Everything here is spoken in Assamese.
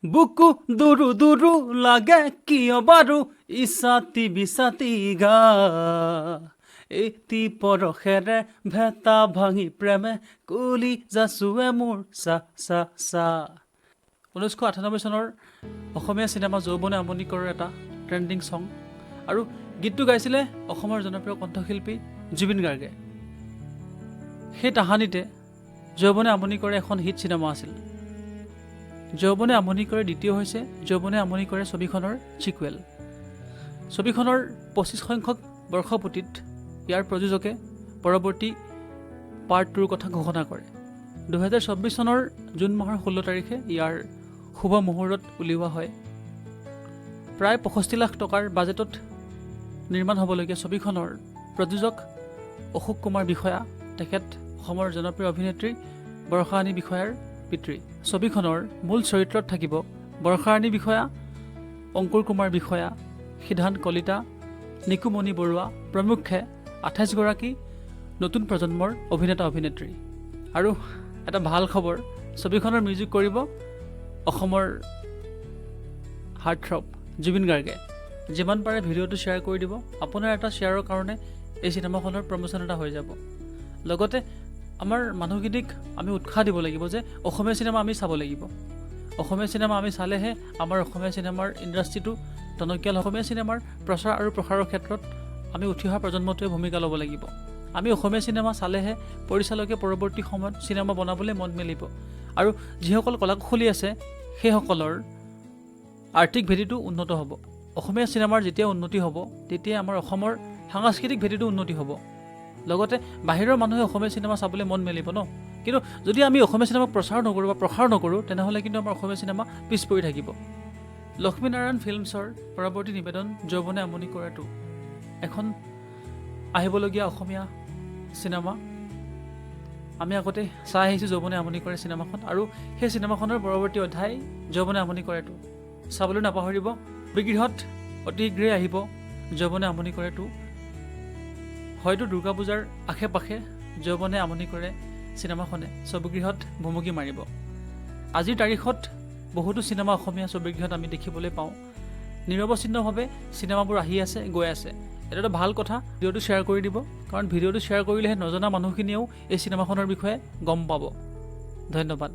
বুকু দুৰু দুৰু লাগে কিয় বাৰু ইছাতি বিচাতি গা এটি পৰশেৰে ভেটা ভাঙি প্ৰেমে কুলি যাচুৱে মোৰ চা চা চা 1998 চনৰ অসমীয়া চিনেমা যৌৱনে আমনি কৰাৰ এটা ট্ৰেণ্ডিং ছং আৰু গীতটো গাইছিলে অসমৰ জনপ্ৰিয় কণ্ঠশিল্পী জুবিন গাৰ্গে। সেই তাহানিতে যৌৱনে আমনি কৰে এখন হিট চিনেমা আছিল। যৌৱনে আমনি কৰে দ্বিতীয় হৈছে যৌৱনে আমনি কৰে ছবিখনৰ চিকুৱেল। ছবিখনৰ 25 সংখ্যক বৰ্ষপূৰ্তিত ইয়াৰ প্ৰযোজকে পৰৱৰ্তী পাৰ্ট 2ৰ কথা ঘোষণা কৰে। 2024 চনৰ জুন মাহৰ 16 তাৰিখে ইয়াৰ শুভ মুহূৰ্তত উলিওৱা হয়। প্ৰায় 65 লাখ টকাৰ বাজেটত নিৰ্মাণ হ'বলগীয়া ছবিখনৰ প্ৰযোজক অশোক কুমাৰ বিষয়া, তেখেত অসমৰ জনপ্ৰিয় অভিনেত্ৰী বৰ্ষাৰাণী বিষয়াৰ পিতৃ। ছবিখনৰ মূল চৰিত্ৰত থাকিব বৰ্ষাৰাণী বিষয়া, অংকুৰ কুমাৰ বিষয়া, সিদ্ধান্ত কলিতা, নিকুমণি বৰুৱা প্ৰমুখ্যে 28 গৰাকী নতুন প্ৰজন্মৰ অভিনেতা অভিনেত্ৰী। আৰু এটা ভাল খবৰ, ছবিখনৰ মিউজিক কৰিব অসমৰ হাৰ্টথ্ৰব জুবিন গাৰ্গে। যিমান পাৰে ভিডিঅ'টো শ্বেয়াৰ কৰি দিব। আপোনাৰ এটা শ্বেয়াৰৰ কাৰণে এই চিনেমাখনৰ প্ৰমোশ্যন এটা হৈ যাব। লগতে আমাৰ মানুহখিনিক আমি উৎসাহ দিব লাগিব যে অসমীয়া চিনেমা আমি চাব লাগিব। অসমীয়া চিনেমা আমি চালেহে আমাৰ অসমীয়া চিনেমাৰ ইণ্ডাষ্ট্ৰিটো টনকিয়াল। অসমীয়া চিনেমাৰ প্ৰচাৰ আৰু প্ৰসাৰৰ ক্ষেত্ৰত আমি উঠি অহা প্ৰজন্মটোৱে ভূমিকা ল'ব লাগিব। আমি অসমীয়া চিনেমা চালেহে পৰিচালকে পৰৱৰ্তী সময়ত চিনেমা বনাবলৈ মন মেলিব। আৰু যিসকল কলাকুশলী আছে সেইসকলৰ আৰ্থিক ভেটিটো উন্নত হ'ব। অসমীয়া চিনেমাৰ যেতিয়া উন্নতি হ'ব তেতিয়া আমাৰ অসমৰ সাংস্কৃতিক ভেটিটো উন্নতি হ'ব। লগতে বাহিৰৰ মানুহে অসমীয়া চিনেমা চাবলৈ মন মেলিব ন। কিন্তু যদি আমি অসমীয়া চিনেমাক প্ৰচাৰ নকৰোঁ বা প্ৰসাৰ নকৰোঁ তেনেহ'লে কিন্তু আমাৰ অসমীয়া চিনেমা পিছ পৰি থাকিব। লক্ষ্মীনাৰায়ণ ফিল্মছৰ পৰৱৰ্তী নিবেদন যৌৱনে আমনি কৰাটো এখন আহিবলগীয়া অসমীয়া চিনেমা। আমি আগতে চাই আহিছোঁ যৌৱনে আমনি কৰে চিনেমাখন, আৰু সেই চিনেমাখনৰ পৰৱৰ্তী অধ্যায় যৌৱনে আমনি কৰেটো চাবলৈ নাপাহৰিব। বিগৃহত অতি শীঘ্ৰেই আহিব যৌৱনে আমনি কৰেটো। হয়তো দুৰ্গা পূজাৰ আশে পাশে যৌৱনে আমনি কৰে চিনেমাখনে ছবিগৃহত ভুমুকি মাৰিব। আজিৰ তাৰিখত বহুতো চিনেমা অসমীয়া ছবিগৃহত আমি দেখিবলৈ পাওঁ। নিৰৱচ্ছিন্নভাৱে চিনেমাবোৰ আহি আছে, গৈ আছে। এটা এটা ভাল কথা। ভিডিঅ'টো শ্বেয়াৰ কৰি দিব, কাৰণ ভিডিঅ'টো শ্বেয়াৰ কৰিলেহে নজনা মানুহখিনিয়েও এই চিনেমাখনৰ বিষয়ে গম পাব। ধন্যবাদ।